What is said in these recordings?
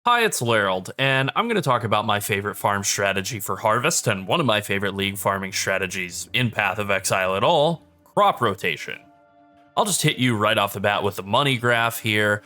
Hi, it's Lerald, and I'm going to talk about my favorite farm strategy for Harvest and one of my favorite league farming strategies in Path of Exile at all, crop rotation. I'll just hit you right off the bat with the money graph here.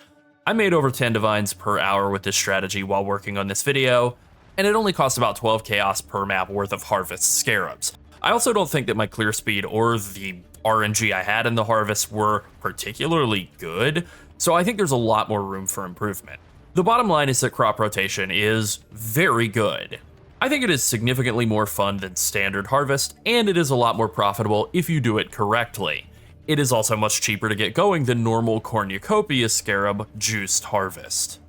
I made over 10 divines per hour with this strategy while working on this video, and it only costs about 12 chaos per map worth of Harvest Scarabs. I also don't think that my clear speed or the RNG I had in the Harvest were particularly good, so I think there's a lot more room for improvement. The bottom line is that crop rotation is very good. I think it is significantly more fun than standard harvest, and it is a lot more profitable if you do it correctly. It is also much cheaper to get going than normal cornucopia scarab juiced harvest.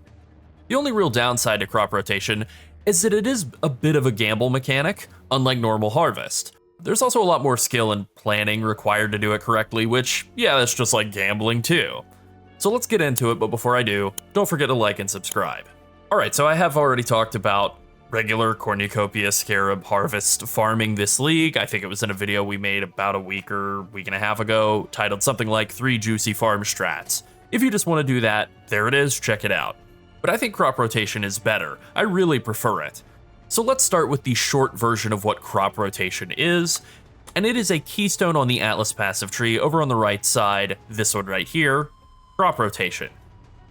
The only real downside to crop rotation is that it is a bit of a gamble mechanic, unlike normal harvest. There's also a lot more skill and planning required to do it correctly, which, yeah, that's just like gambling too. So let's get into it, but before I do, don't forget to like and subscribe. Alright, so I have already talked about regular cornucopia scarab harvest farming this league. I think it was in a video we made about a week or week and a half ago, titled something like 3 Juicy Farm Strats. If you just want to do that, there it is, check it out. But I think crop rotation is better. I really prefer it. So let's start with the short version of what crop rotation is, and it is a keystone on the Atlas passive tree over on the right side, this one right here. Crop rotation.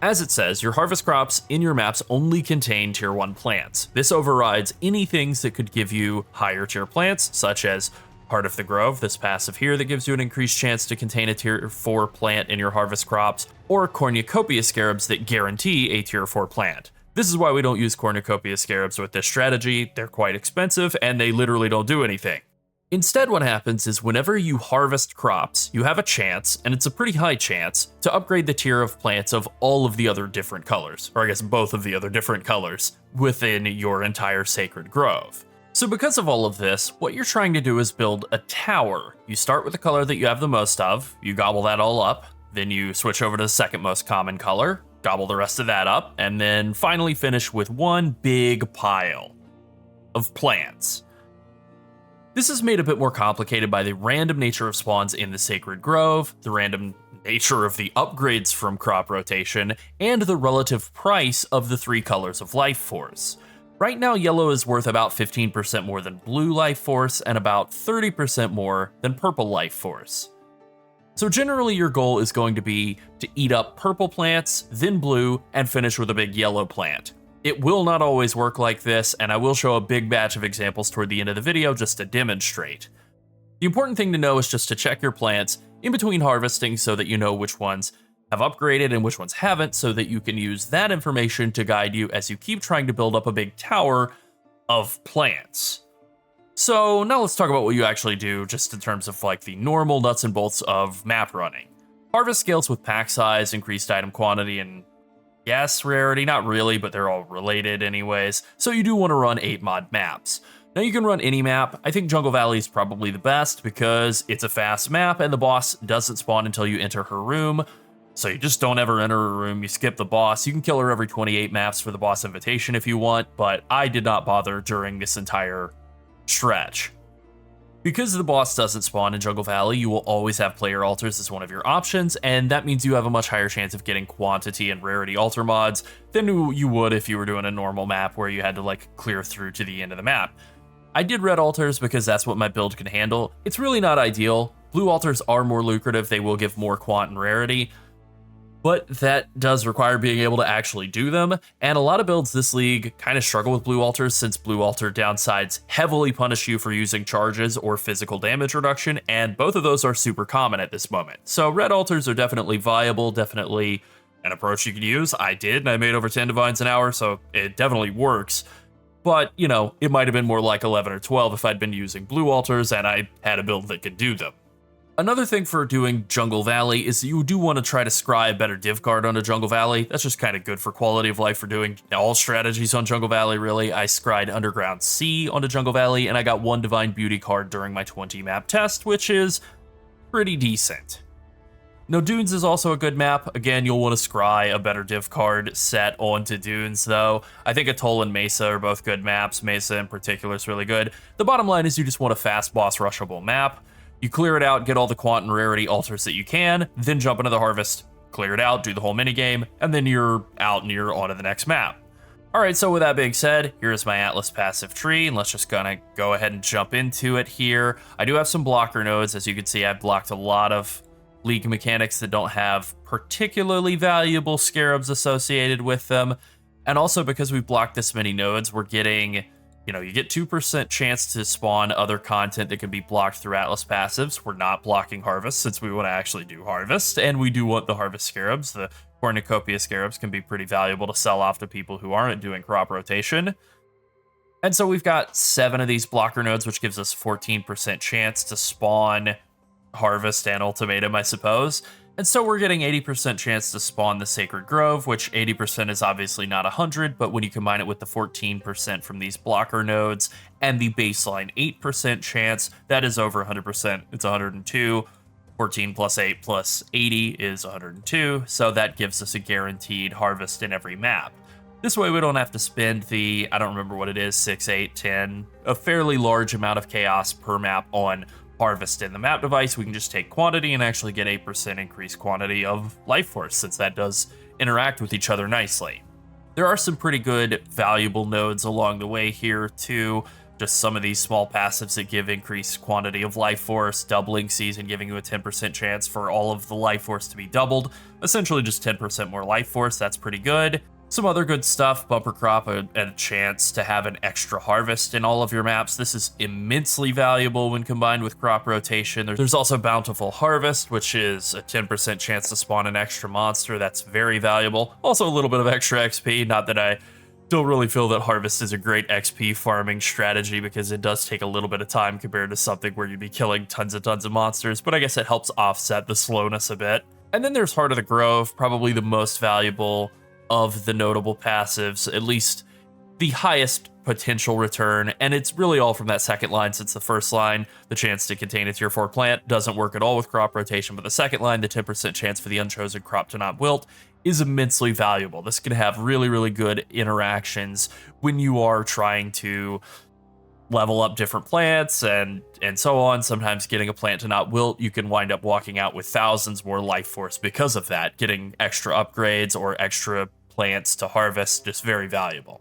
As it says, your harvest crops in your maps only contain tier 1 plants. This overrides any things that could give you higher tier plants, such as Heart of the Grove, this passive here that gives you an increased chance to contain a tier 4 plant in your harvest crops, or cornucopia scarabs that guarantee a tier 4 plant. This is why we don't use cornucopia scarabs with this strategy. They're quite expensive and they literally don't do anything. Instead, what happens is whenever you harvest crops, you have a chance, and it's a pretty high chance, to upgrade the tier of plants of all of the other different colors, or I guess both of the other different colors, within your entire sacred grove. So because of all of this, what you're trying to do is build a tower. You start with the color that you have the most of, you gobble that all up, then you switch over to the second most common color, gobble the rest of that up, and then finally finish with one big pile of plants. This is made a bit more complicated by the random nature of spawns in the Sacred Grove, the random nature of the upgrades from crop rotation, and the relative price of the 3 colors of life force. Right now, yellow is worth about 15% more than blue life force and about 30% more than purple life force. So generally your goal is going to be to eat up purple plants, then blue, and finish with a big yellow plant. It will not always work like this, and I will show a big batch of examples toward the end of the video just to demonstrate. The important thing to know is just to check your plants in between harvesting so that you know which ones have upgraded and which ones haven't, so that you can use that information to guide you as you keep trying to build up a big tower of plants. So now let's talk about what you actually do just in terms of like the normal nuts and bolts of map running. Harvest scales with pack size, increased item quantity, and yes, rarity, not really, but they're all related anyways, so you do want to run 8 mod maps. Now you can run any map. I think Jungle Valley is probably the best because it's a fast map and the boss doesn't spawn until you enter her room, so you just don't ever enter her room, you skip the boss. You can kill her every 28 maps for the boss invitation if you want, but I did not bother during this entire stretch. Because the boss doesn't spawn in Jungle Valley, you will always have player altars as one of your options, and that means you have a much higher chance of getting quantity and rarity altar mods than you would if you were doing a normal map where you had to like clear through to the end of the map. I did red altars because that's what my build can handle. It's really not ideal. Blue altars are more lucrative, they will give more quant and rarity, but that does require being able to actually do them, and a lot of builds this league kind of struggle with blue altars since blue altar downsides heavily punish you for using charges or physical damage reduction, and both of those are super common at this moment. So red altars are definitely viable, definitely an approach you could use. I did, and I made over 10 divines an hour, so it definitely works. But, you know, it might have been more like 11 or 12 if I'd been using blue altars and I had a build that could do them. Another thing for doing Jungle Valley is that you do want to try to scry a better div card onto Jungle Valley. That's just kind of good for quality of life for doing all strategies on Jungle Valley, really. I scried Underground Sea onto Jungle Valley, and I got 1 Divine Beauty card during my 20 map test, which is pretty decent. Now, Dunes is also a good map. Again, you'll want to scry a better div card set onto Dunes, though. I think Atoll and Mesa are both good maps. Mesa in particular is really good. The bottom line is you just want a fast boss rushable map. You clear it out, get all the quant and rarity altars that you can, then jump into the harvest, clear it out, do the whole minigame, and then you're out and you're on to the next map. All right, so with that being said, here's my Atlas passive tree, and let's just gonna go ahead and jump into it here. I do have some blocker nodes. As you can see, I've blocked a lot of League mechanics that don't have particularly valuable Scarabs associated with them. And also because we've blocked this many nodes, we're getting, you get 2% chance to spawn other content that can be blocked through Atlas passives. We're not blocking Harvest since we want to actually do Harvest, and we do want the Harvest Scarabs. The Cornucopia Scarabs can be pretty valuable to sell off to people who aren't doing crop rotation. And so we've got 7 of these blocker nodes, which gives us 14% chance to spawn Harvest and Ultimatum, I suppose. And so we're getting 80% chance to spawn the Sacred Grove, which 80% is obviously not 100, but when you combine it with the 14% from these blocker nodes and the baseline 8% chance, that is over 100%. It's 102. 14 plus 8 plus 80 is 102, so that gives us a guaranteed harvest in every map. This way we don't have to spend the, I don't remember what it is, 6, 8, 10, a fairly large amount of chaos per map on harvest in the map device. We can just take quantity and actually get 8% increased quantity of life force, since that does interact with each other nicely. There are some pretty good valuable nodes along the way here too. Just some of these small passives that give increased quantity of life force, doubling season, giving you a 10% chance for all of the life force to be doubled. Essentially just 10% more life force, that's pretty good. Some other good stuff, bumper crop, and a chance to have an extra harvest in all of your maps. This is immensely valuable when combined with crop rotation. There's also bountiful harvest, which is a 10% chance to spawn an extra monster. That's very valuable. Also a little bit of extra XP, not that I don't really feel that harvest is a great XP farming strategy because it does take a little bit of time compared to something where you'd be killing tons of monsters, but I guess it helps offset the slowness a bit. And then there's Heart of the Grove, probably the most valuable of the notable passives, at least the highest potential return, and it's really all from that second line, since the first line, the chance to contain a tier 4 plant, doesn't work at all with crop rotation, but the second line, the 10% chance for the unchosen crop to not wilt, is immensely valuable. This can have really good interactions when you are trying to level up different plants and so on. Sometimes getting a plant to not wilt, you can wind up walking out with thousands more life force because of that. Getting extra upgrades or extra plants to harvest, just very valuable.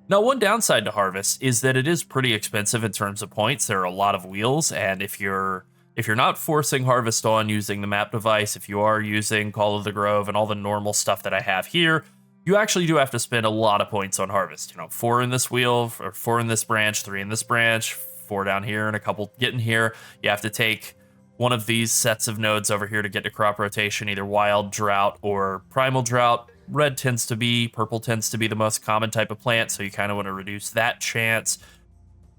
Now, one downside to harvest is that it is pretty expensive in terms of points. There are a lot of wheels, and if you're not forcing harvest on using the map device, if you are using Call of the Grove and all the normal stuff that I have here, you actually do have to spend a lot of points on harvest. 4 in this wheel, or 4 in this branch, 3 in this branch, 4 down here, and a couple getting here. You have to take one of these sets of nodes over here to get to crop rotation, either Wild Drought or Primal Drought. Red tends to be, purple tends to be the most common type of plant, so you kind of want to reduce that chance.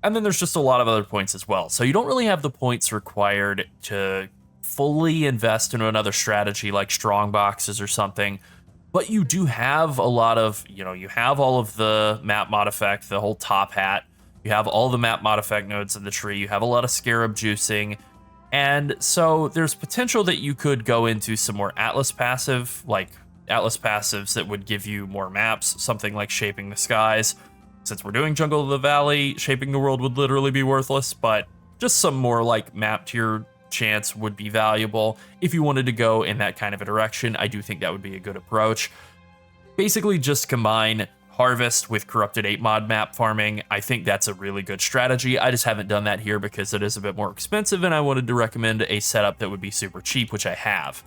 And then there's just a lot of other points as well. So you don't really have the points required to fully invest into another strategy like strong boxes or something, but you do have a lot of, you have all of the map mod effect, the whole top hat. You have all the map mod effect nodes in the tree. You have a lot of Scarab juicing. And so there's potential that you could go into some more Atlas passive, like Atlas passives that would give you more maps, something like Shaping the Skies. Since we're doing Jungle of the Valley, Shaping the World would literally be worthless, but just some more like map tier chance would be valuable. If you wanted to go in that kind of a direction, I do think that would be a good approach. Basically just combine Harvest with Corrupted 8 mod map farming. I think that's a really good strategy. I just haven't done that here because it is a bit more expensive, and I wanted to recommend a setup that would be super cheap, which I have.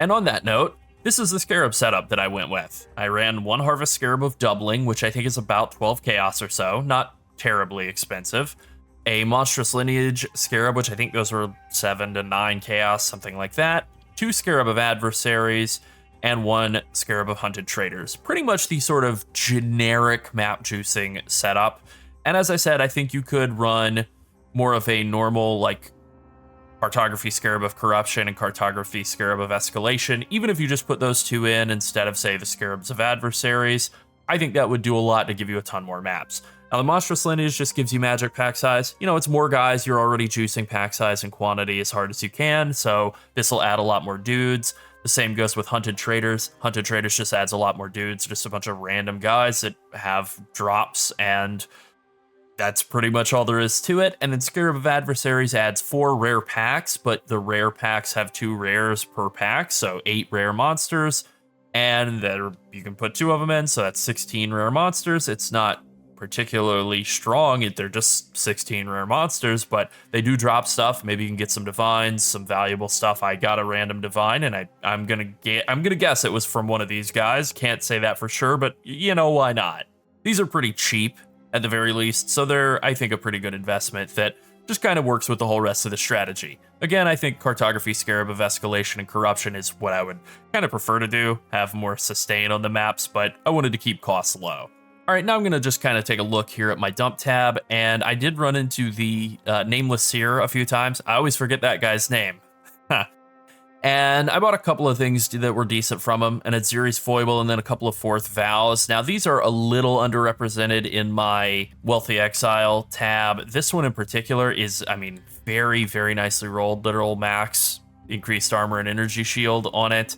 And on that note, this is the Scarab setup that I went with. I ran 1 Harvest Scarab of Doubling, which I think is about 12 Chaos or so, not terribly expensive. A Monstrous Lineage Scarab, which I think those were 7 to 9 Chaos, something like that. 2 Scarab of Adversaries, and 1 Scarab of Hunted Traders. Pretty much the sort of generic map juicing setup. And as I said, I think you could run more of a normal, like, Cartography Scarab of Corruption and Cartography Scarab of Escalation, even if you just put those 2 in instead of, say, the Scarabs of Adversaries. I think that would do a lot to give you a ton more maps. Now, the Monstrous Lineage just gives you magic pack size. It's more guys, you're already juicing pack size and quantity as hard as you can, so this will add a lot more dudes. The same goes with Hunted Traders. Hunted Traders just adds a lot more dudes, just a bunch of random guys that have drops, and that's pretty much all there is to it. And then Scarab of Adversaries adds 4 rare packs, but the rare packs have 2 rares per pack, so 8 rare monsters. And there you can put 2 of them in, so that's 16 rare monsters. It's not particularly strong. They're just 16 rare monsters, but they do drop stuff. Maybe you can get some divines, some valuable stuff. I got a random divine, and I'm gonna guess it was from one of these guys. Can't say that for sure, but you know, why not? These are pretty cheap at the very least, so they're, I think, a pretty good investment that just kind of works with the whole rest of the strategy. Again, I think Cartography, Scarab of Escalation, and Corruption is what I would kind of prefer to do, have more sustain on the maps, but I wanted to keep costs low. All right, now I'm gonna just kind of take a look here at my dump tab, and I did run into the Nameless Seer a few times. I always forget that guy's name. And I bought a couple of things that were decent from him, an Aziri's Foible and then a couple of Fourth Vows. Now, these are a little underrepresented in my Wealthy Exile tab. This one in particular is, I mean, very, very nicely rolled. Literal max, increased armor and energy shield on it.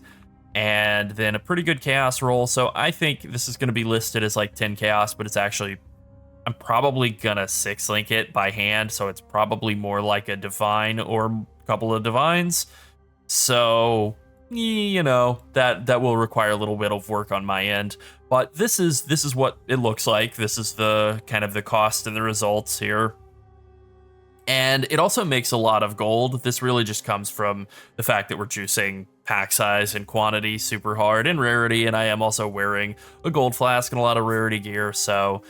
And then a pretty good chaos roll. So I think this is going to be listed as like 10 chaos, but it's actually, I'm probably going to 6-link it by hand. So it's probably more like a divine or a couple of divines. So, you know, that will require a little bit of work on my end, but this is what it looks like. This is the kind of the cost and the results here. And it also makes a lot of gold. This really just comes from the fact that we're juicing pack size and quantity super hard and rarity, and I am also wearing a gold flask and a lot of rarity gear, so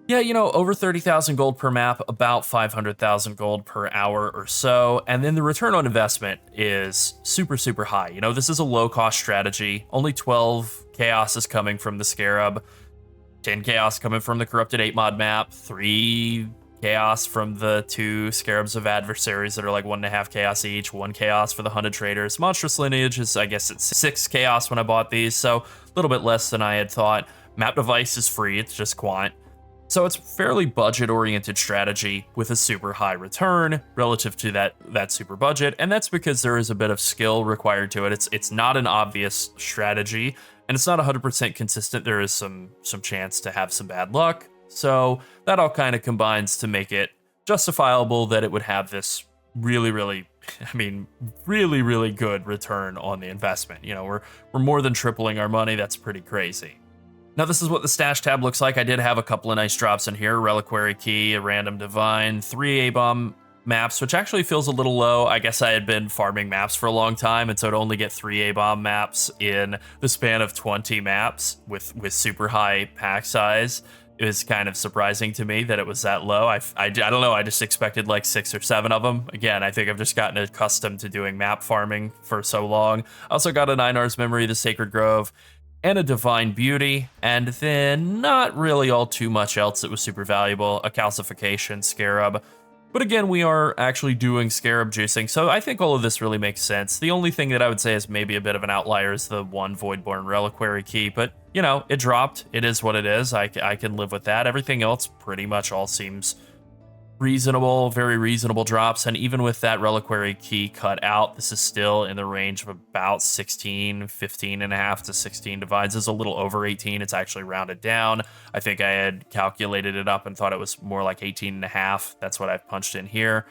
yeah, you know, over 30,000 gold per map, about 500,000 gold per hour or so. And then the return on investment is super, super high. You know, this is a low cost strategy. Only 12 chaos is coming from the Scarab, 10 chaos coming from the Corrupted 8 mod map, 3 chaos from the 2 Scarabs of Adversaries that are like 1.5 chaos each, 1 chaos for the Hunted Traders. Monstrous Lineage is, I guess it's 6 chaos when I bought these, so a little bit less than I had thought. Map device is free, it's just quant. So it's fairly budget-oriented strategy with a super high return relative to that super budget, and that's because there is a bit of skill required to it. It's not an obvious strategy, and it's not 100% consistent. There is some chance to have some bad luck, so that all kind of combines to make it justifiable that it would have this really, really, I mean, really, really good return on the investment. You know, we're more than tripling our money. That's pretty crazy. Now, this is what the stash tab looks like. I did have a couple of nice drops in here. Reliquary Key, a random divine, 3 A-bomb maps, which actually feels a little low. I guess I had been farming maps for a long time, and so to only get 3 A-bomb maps in the span of 20 maps with super high pack size is kind of surprising to me that it was that low. I don't know, I just expected like 6 or 7 of them. Again, I think I've just gotten accustomed to doing map farming for so long. I also got a 9 Ars Memory, the Sacred Grove, and a Divine Beauty, and then not really all too much else that was super valuable. A Calcification Scarab. But again, we are actually doing Scarab juicing, so I think all of this really makes sense. The only thing that I would say is maybe a bit of an outlier is the 1 Voidborn Reliquary Key, but, you know, it dropped. It is what it is. I can live with that. Everything else pretty much all seems reasonable, very reasonable drops, and even with that Reliquary Key cut out, this is still in the range of about 16, 15 and a half to 16 divides. Is a little over 18. It's actually rounded down. I think I had calculated it up and thought it was more like 18 and a half. That's what I've punched in here.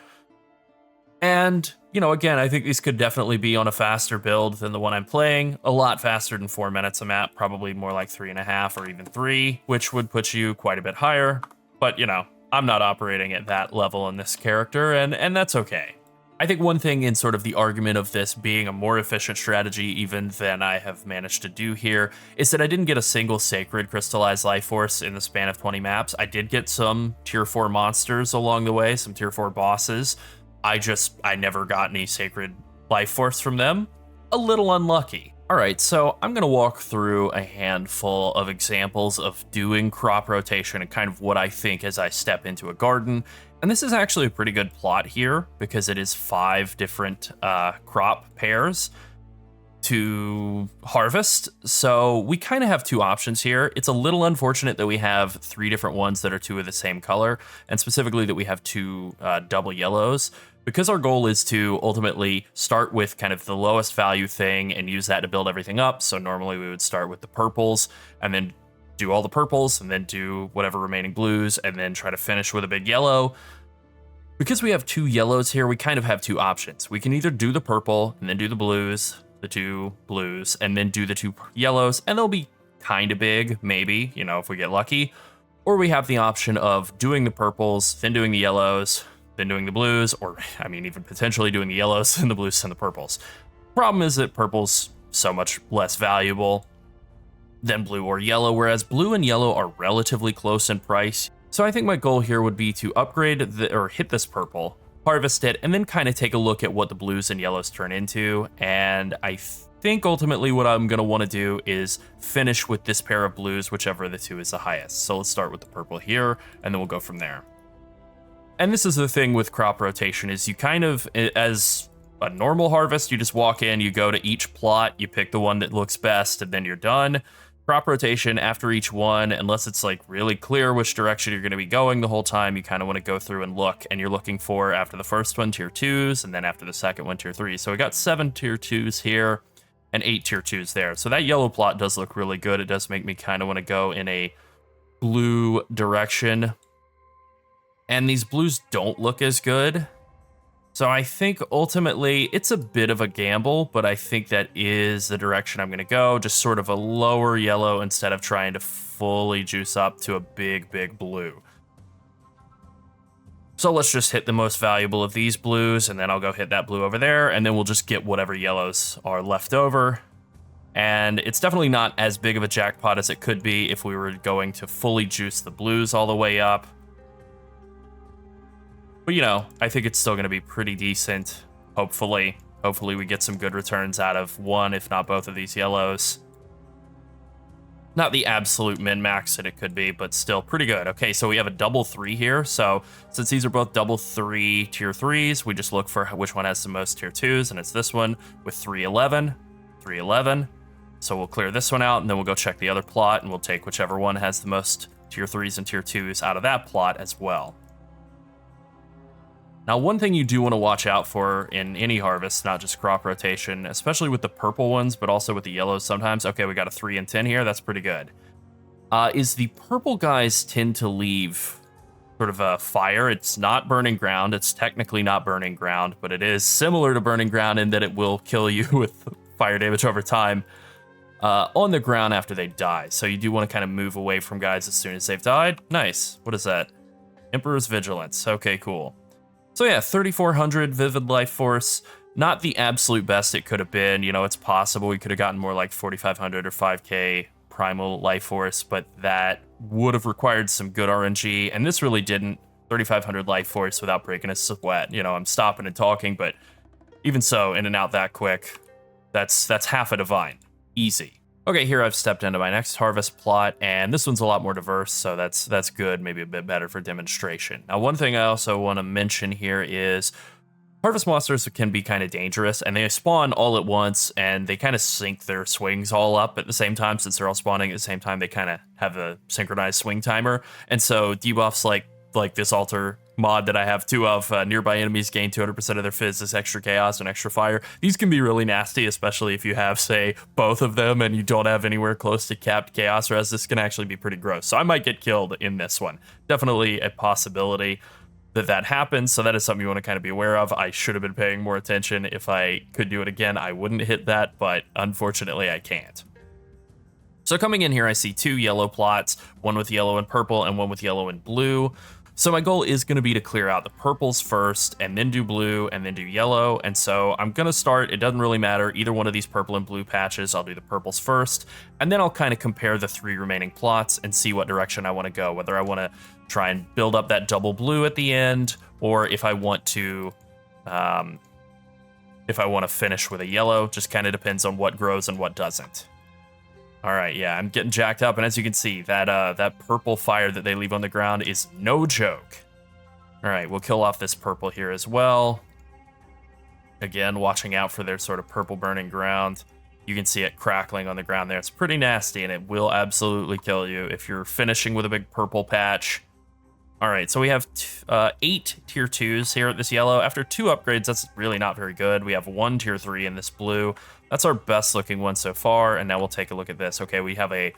And, you know, again, I think these could definitely be on a faster build than the one I'm playing. A lot faster than 4 minutes a map, probably more like 3.5 or even 3, which would put you quite a bit higher. But, you know, I'm not operating at that level in this character, and that's okay. I think one thing in sort of the argument of this being a more efficient strategy even than I have managed to do here is that I didn't get a single Sacred Crystallized Life Force in the span of 20 maps. I did get some tier 4 monsters along the way, some tier 4 bosses. I never got any Sacred Life Force from them. A little unlucky. All right, so I'm gonna walk through a handful of examples of doing crop rotation and kind of what I think as I step into a garden. And this is actually a pretty good plot here because it is 5 different crop pairs to harvest. So we kind of have 2 options here. It's a little unfortunate that we have 3 different ones that are 2 of the same color, and specifically that we have 2 double yellows. Because our goal is to ultimately start with kind of the lowest value thing and use that to build everything up. So normally we would start with the purples and then do all the purples and then do whatever remaining blues and then try to finish with a big yellow. Because we have 2 yellows here, we kind of have 2 options. We can either do the purple and then do the blues, the 2 blues, and then do the 2 yellows, and they'll be kind of big, maybe, you know, if we get lucky. Or we have the option of doing the purples, then doing the yellows, then doing the blues, or, I mean, even potentially doing the yellows and the blues and the purples. Problem is that purple's so much less valuable than blue or yellow, whereas blue and yellow are relatively close in price. So I think my goal here would be to upgrade or hit this purple, harvest it, and then kind of take a look at what the blues and yellows turn into. And I think ultimately what I'm going to want to do is finish with this pair of blues, whichever of the 2 is the highest. So let's start with the purple here, and then we'll go from there. And this is the thing with crop rotation, is you kind of, as a normal harvest, you just walk in, you go to each plot, you pick the one that looks best, and then you're done. Crop rotation after each one, unless it's like really clear which direction you're going to be going the whole time, you kind of want to go through and look, and you're looking for, after the first one, tier 2s, and then after the second one, tier 3s. So we got 7 tier 2s here and 8 tier 2s there. So that yellow plot does look really good. It does make me kind of want to go in a blue direction. And these blues don't look as good. So I think ultimately it's a bit of a gamble, but I think that is the direction I'm going to go. Just sort of a lower yellow instead of trying to fully juice up to a big, big blue. So let's just hit the most valuable of these blues, and then I'll go hit that blue over there, and then we'll just get whatever yellows are left over. And it's definitely not as big of a jackpot as it could be if we were going to fully juice the blues all the way up. But, you know, I think it's still going to be pretty decent, hopefully. Hopefully we get some good returns out of one, if not both of these yellows. Not the absolute min-max that it could be, but still pretty good. Okay, so we have a double 3 here. So since these are both double 3 tier 3s, we just look for which one has the most tier 2s, and it's this one with 311, 311. So we'll clear this one out, and then we'll go check the other plot, and we'll take whichever one has the most tier 3s and tier 2s out of that plot as well. Now, one thing you do want to watch out for in any harvest, not just crop rotation, especially with the purple ones, but also with the yellows sometimes. Okay, we got a 3 and 10 here. That's pretty good. Is the purple guys tend to leave sort of a fire. It's not burning ground. It's technically not burning ground, but it is similar to burning ground in that it will kill you with fire damage over time on the ground after they die. So you do want to kind of move away from guys as soon as they've died. Nice. What is that? Emperor's Vigilance. Okay, cool. So yeah, 3,400 Vivid Life Force. Not the absolute best it could have been. You know, it's possible we could have gotten more like 4,500 or 5K Primal Life Force, but that would have required some good RNG, and this really didn't. 3,500 Life Force without breaking a sweat. You know, I'm stopping and talking, but even so, in and out that quick, that's half a divine. Easy. Okay, here I've stepped into my next harvest plot, and this one's a lot more diverse, so that's good, maybe a bit better for demonstration. Now, one thing I also want to mention here is harvest monsters can be kind of dangerous, and they spawn all at once, and they kind of sync their swings all up at the same time. Since they're all spawning at the same time, they kind of have a synchronized swing timer, and so debuffs like this altar mod that I have 2 of, nearby enemies gain 200% of their fizz, this extra chaos and extra fire. These can be really nasty, especially if you have, say, both of them and you don't have anywhere close to capped chaos res. This can actually be pretty gross. So I might get killed in this one. Definitely a possibility that happens. So that is something you want to kind of be aware of. I should have been paying more attention. If I could do it again, I wouldn't hit that, but unfortunately I can't. So coming in here, I see 2 yellow plots, one with yellow and purple and one with yellow and blue. So my goal is going to be to clear out the purples first, and then do blue, and then do yellow. And so I'm going to start, it doesn't really matter, either one of these purple and blue patches. I'll do the purples first, and then I'll kind of compare the 3 remaining plots and see what direction I want to go, whether I want to try and build up that double blue at the end, or if I want to finish with a yellow. Just kind of depends on what grows and what doesn't. All right, yeah, I'm getting jacked up, and as you can see, that purple fire that they leave on the ground is no joke. All right, we'll kill off this purple here as well. Again, watching out for their sort of purple burning ground. You can see it crackling on the ground there. It's pretty nasty, and it will absolutely kill you if you're finishing with a big purple patch. All right, so we have 8 tier 2s here at this yellow. After 2 upgrades, that's really not very good. We have 1 tier 3 in this blue. That's our best looking one so far, and now we'll take a look at this. Okay, we have a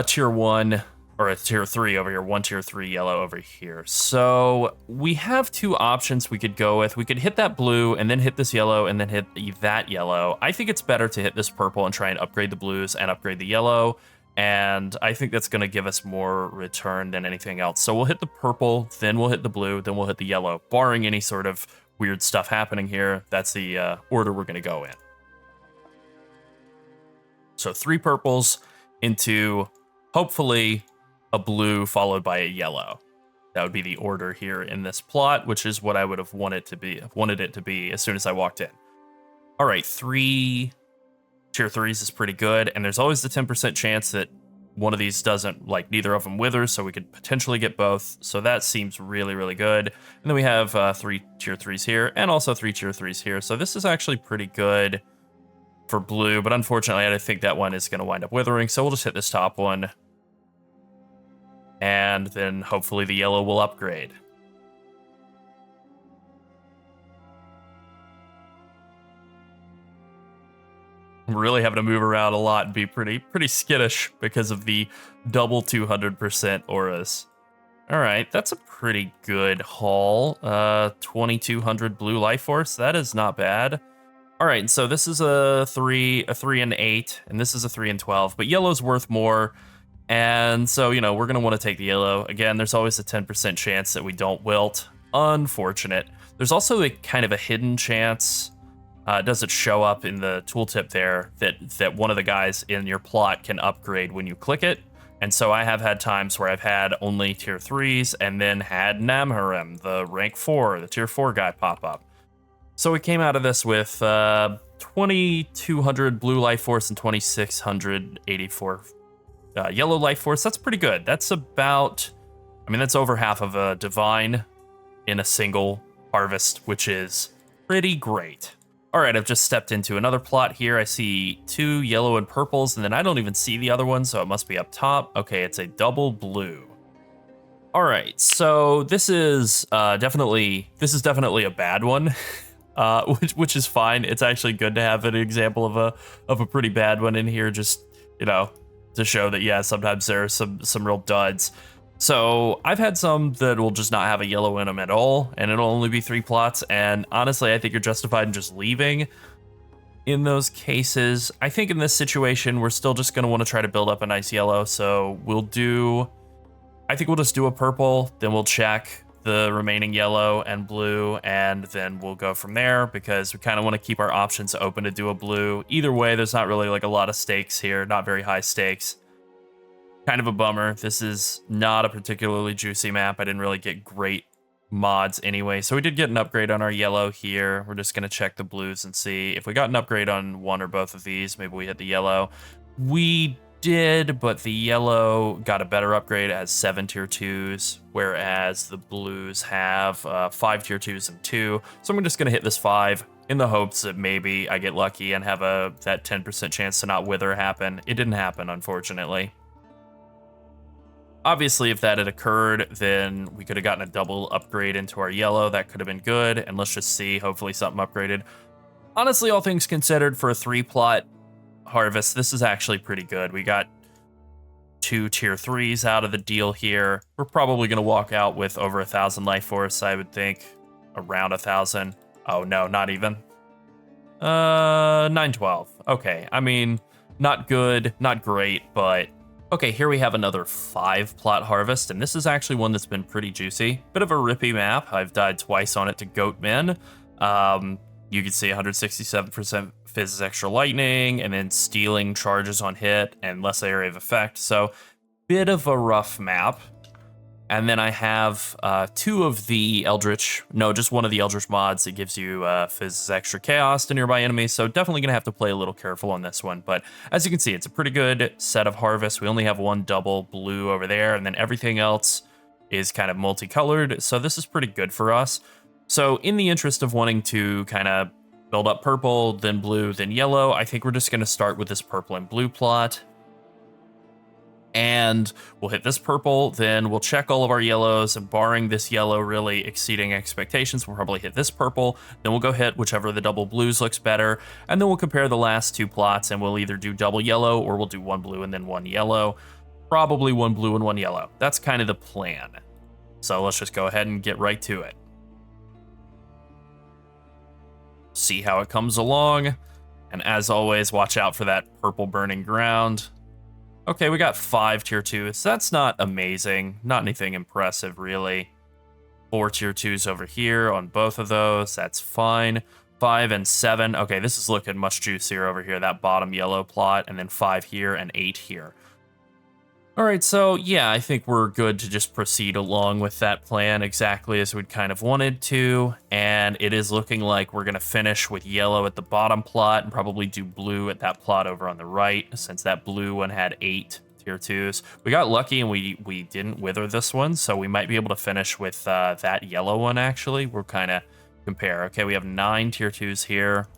tier 1, or a tier 3 over here, one tier 3 yellow over here. So we have two options we could go with. We could hit that blue and then hit this yellow and then hit that yellow. I think it's better to hit this purple and try and upgrade the blues and upgrade the yellow. And I think that's going to give us more return than anything else. So we'll hit the purple, then we'll hit the blue, then we'll hit the yellow. Barring any sort of weird stuff happening here, that's the order we're going to go in. So 3 purples into, hopefully, a blue followed by a yellow. That would be the order here in this plot, which is what I would have wanted it to be as soon as I walked in. All right, 3 tier 3s is pretty good, and there's always the 10% chance that one of these doesn't, like, neither of them withers, so we could potentially get both. So that seems really, really good. And then we have 3 tier 3s here, and also 3 tier 3s here. So this is actually pretty good for blue, but unfortunately, I think that one is going to wind up withering, so we'll just hit this top one. And then hopefully the yellow will upgrade. I'm really having to move around a lot and be pretty skittish because of the double 200% auras. All right, that's a pretty good haul. 2200 blue life force. That is not bad. All right, so this is a 3 and 8, and this is a 3 and 12, but yellow's worth more. And so, you know, we're going to want to take the yellow. Again, there's always a 10% chance that we don't wilt. Unfortunate. There's also a kind of a hidden chance, it doesn't show up in the tooltip there, that one of the guys in your plot can upgrade when you click it. And so I have had times where I've had only tier 3s and then had Namharem, the rank 4, the tier 4 guy, pop up. So we came out of this with 2200 blue life force and 2684 yellow life force. That's pretty good. That's about, I mean, that's over half of a divine in a single harvest, which is pretty great. All right, I've just stepped into another plot here. I see 2 yellow and purples, and then I don't even see the other one, so it must be up top. Okay, it's a double blue. All right, so this is definitely a bad one, which is fine. It's actually good to have an example of a pretty bad one in here, just, you know, to show that, yeah, sometimes there are some real duds. So I've had some that will just not have a yellow in them at all, and it'll only be 3 plots. And honestly, I think you're justified in just leaving in those cases. I think in this situation, we're still just going to want to try to build up a nice yellow. So I think we'll just do a purple, then we'll check the remaining yellow and blue, and then we'll go from there because we kind of want to keep our options open to do a blue. Either way, there's not really like a lot of stakes here, not very high stakes. Kind of a bummer. This is not a particularly juicy map. I didn't really get great mods anyway. So we did get an upgrade on our yellow here. We're just going to check the blues and see if we got an upgrade on one or both of these. Maybe we hit the yellow. We did, but the yellow got a better upgrade. It has 7 tier 2s, whereas the blues have 5 tier 2s and 2. So I'm just going to hit this 5 in the hopes that maybe I get lucky and have that 10% chance to not wither happen. It didn't happen, unfortunately. Obviously, if that had occurred, then we could have gotten a double upgrade into our yellow. That could have been good, and let's just see. Hopefully something upgraded. Honestly, all things considered, for a 3-plot harvest, this is actually pretty good. We got 2 tier 3s out of the deal here. We're probably going to walk out with over 1,000 life force, I would think. Around 1,000. Oh, no, not even. 912. Okay, I mean, not good, not great, but... Okay, here we have another 5-plot harvest, and this is actually one that's been pretty juicy. Bit of a rippy map. I've died twice on it to Goatmen. You can see 167% Fizz's extra lightning, and then stealing charges on hit, and less area of effect. So, bit of a rough map. And then I have 2 of the Eldritch, no, just one of the Eldritch mods that gives you Fizz's extra chaos to nearby enemies, so definitely gonna have to play a little careful on this one. But as you can see, it's a pretty good set of harvests. We only have 1 double blue over there, and then everything else is kind of multicolored, so this is pretty good for us. So in the interest of wanting to kind of build up purple, then blue, then yellow, I think we're just gonna start with this purple and blue plot. And we'll hit this purple, then we'll check all of our yellows, and barring this yellow really exceeding expectations, we'll probably hit this purple, then we'll go hit whichever of the double blues looks better, and then we'll compare the last 2 plots, and we'll either do double yellow, or we'll do 1 blue and then 1 yellow. probably one blue and one yellow. That's kind of the plan. So let's just go ahead and get right to it. See how it comes along. And as always, watch out for that purple burning ground. Okay, we got 5 tier 2s. That's not amazing. Not anything impressive, really. 4 tier 2s over here on both of those. That's fine. 5 and 7. Okay, this is looking much juicier over here. That bottom yellow plot, and then 5 here and 8 here. All right, so yeah, I think we're good to just proceed along with that plan exactly as we'd kind of wanted to. And it is looking like we're going to finish with yellow at the bottom plot and probably do blue at that plot over on the right, since that blue one had 8 tier 2s. We got lucky and we didn't wither this one, so we might be able to finish with that yellow one, actually. We'll kind of compare. Okay, we have 9 tier 2s here.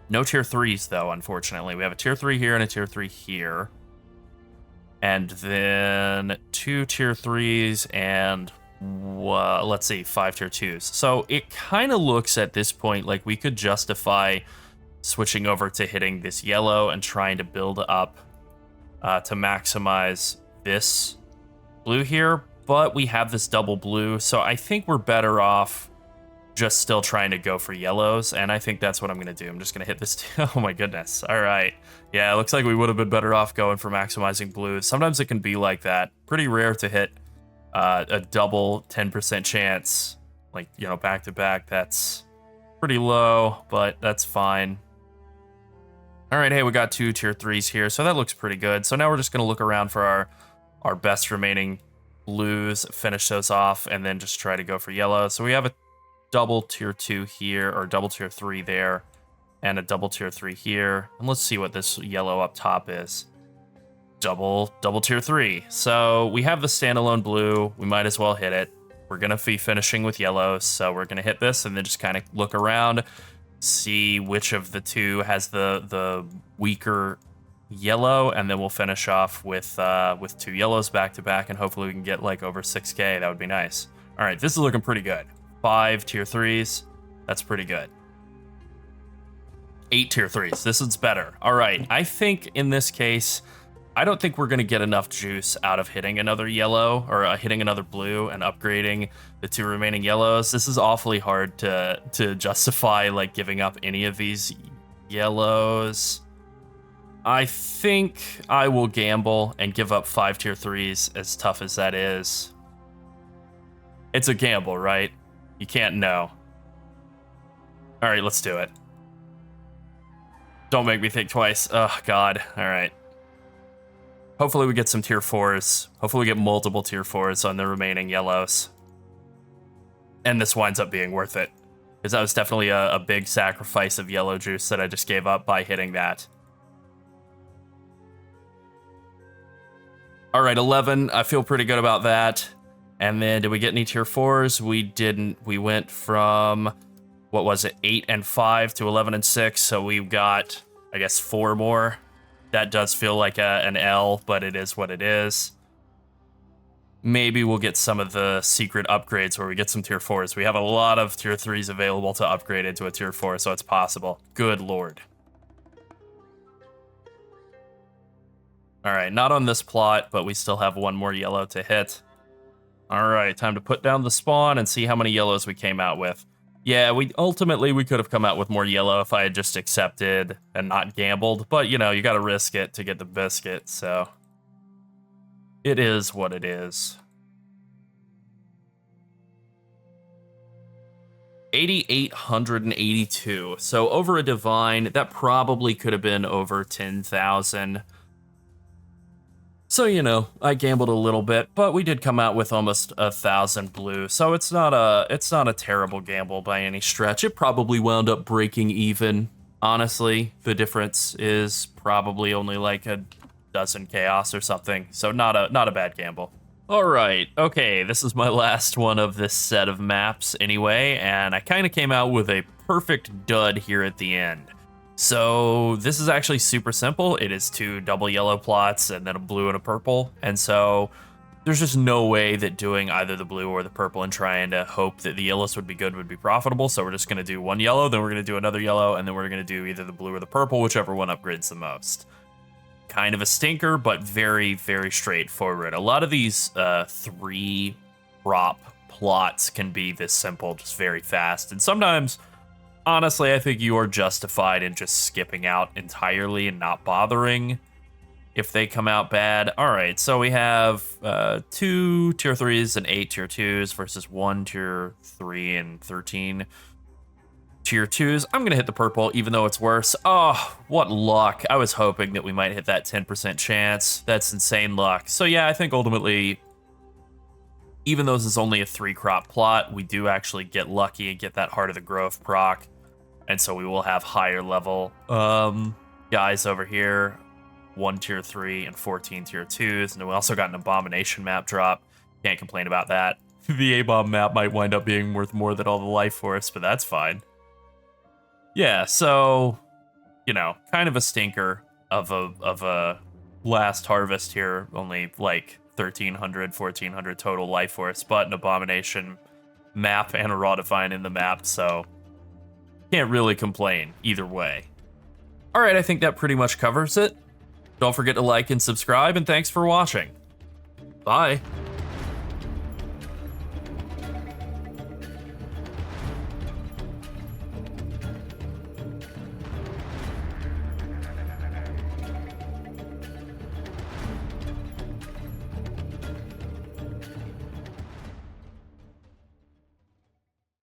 No tier 3s, though, unfortunately. We have a tier 3 here and a tier 3 here. And then 2 tier 3s and, let's see, 5 tier 2s. So it kind of looks at this point like we could justify switching over to hitting this yellow and trying to build up to maximize this blue here. But we have this double blue, so I think we're better off just still trying to go for yellows, and I think that's what I'm going to do. I'm just going to hit this. Oh my goodness. All right. Yeah, it looks like we would have been better off going for maximizing blues. Sometimes it can be like that. Pretty rare to hit a double 10% chance, like, you know, back to back. That's pretty low, but that's fine. All right, hey, we got 2 tier 3s here, so that looks pretty good. So now we're just going to look around for our best remaining blues, finish those off, and then just try to go for yellow. So we have a double tier 2 here, or double tier 3 there, and a double tier 3 here. And let's see what this yellow up top is. Double tier 3. So we have the standalone blue. We might as well hit it. We're going to be finishing with yellows, so we're going to hit this and then just kind of look around, see which of the two has the weaker yellow, and then we'll finish off with 2 yellows back to back, and hopefully we can get like over 6k. That would be nice. All right, this is looking pretty good. 5 tier 3s. That's pretty good. 8 tier 3s. This one's better. All right. I think in this case, I don't think we're going to get enough juice out of hitting another yellow or hitting another blue and upgrading the 2 remaining yellows. This is awfully hard to justify like giving up any of these yellows. I think I will gamble and give up 5 tier 3s, as tough as that is. It's a gamble, right? You can't know. All right, let's do it. Don't make me think twice. Oh, God. All right. Hopefully we get some tier 4s. Hopefully we get multiple tier 4s on the remaining yellows. And this winds up being worth it, because that was definitely a big sacrifice of yellow juice that I just gave up by hitting that. All right, 11. I feel pretty good about that. And then did we get any tier 4s? We didn't. We went from, what was it, 8 and 5 to 11 and 6. So we've got, I guess, 4 more. That does feel like an L, but it is what it is. Maybe we'll get some of the secret upgrades where we get some tier 4s. We have a lot of tier 3s available to upgrade into a tier 4, so it's possible. Good lord. All right, not on this plot, but we still have 1 more yellow to hit. All right, time to put down the spawn and see how many yellows we came out with. Yeah, we could have come out with more yellow if I had just accepted and not gambled, but you know, you got to risk it to get the biscuit, so it is what it is. 8,882. So over a divine, that probably could have been over 10,000. So, you know, I gambled a little bit, but we did come out with almost 1,000 blue. So it's not a terrible gamble by any stretch. It probably wound up breaking even. Honestly, the difference is probably only like a dozen chaos or something. So not a bad gamble. All right, okay, this is my last one of this set of maps anyway, and I kind of came out with a perfect dud here at the end. So this is actually super simple. It is 2 double yellow plots and then a blue and a purple. And so there's just no way that doing either the blue or the purple and trying to hope that the yellows would be good would be profitable. So we're just going to do 1 yellow, then we're going to do another yellow, and then we're going to do either the blue or the purple, whichever one upgrades the most. kind of a stinker, but very, very straightforward. A lot of these 3 prop plots can be this simple, just very fast. And sometimes, honestly, I think you are justified in just skipping out entirely and not bothering if they come out bad. All right, so we have 2 tier 3s and 8 tier 2s versus 1 tier 3 and 13 tier 2s. I'm going to hit the purple, even though it's worse. Oh, what luck. I was hoping that we might hit that 10% chance. That's insane luck. So yeah, I think ultimately, even though this is only a 3 crop plot, we do actually get lucky and get that Heart of the Grove proc. And so we will have higher level guys over here. 1 tier 3 and 14 tier 2s. And we also got an Abomination map drop. Can't complain about that. The A-Bomb map might wind up being worth more than all the Life Force, but that's fine. Yeah, so, you know, kind of a stinker of a last harvest here. Only like 1,300, 1,400 total Life Force, but an Abomination map and a Raw Divine in the map, so can't really complain either way. All right, I think that pretty much covers it. Don't forget to like and subscribe, and thanks for watching. Bye.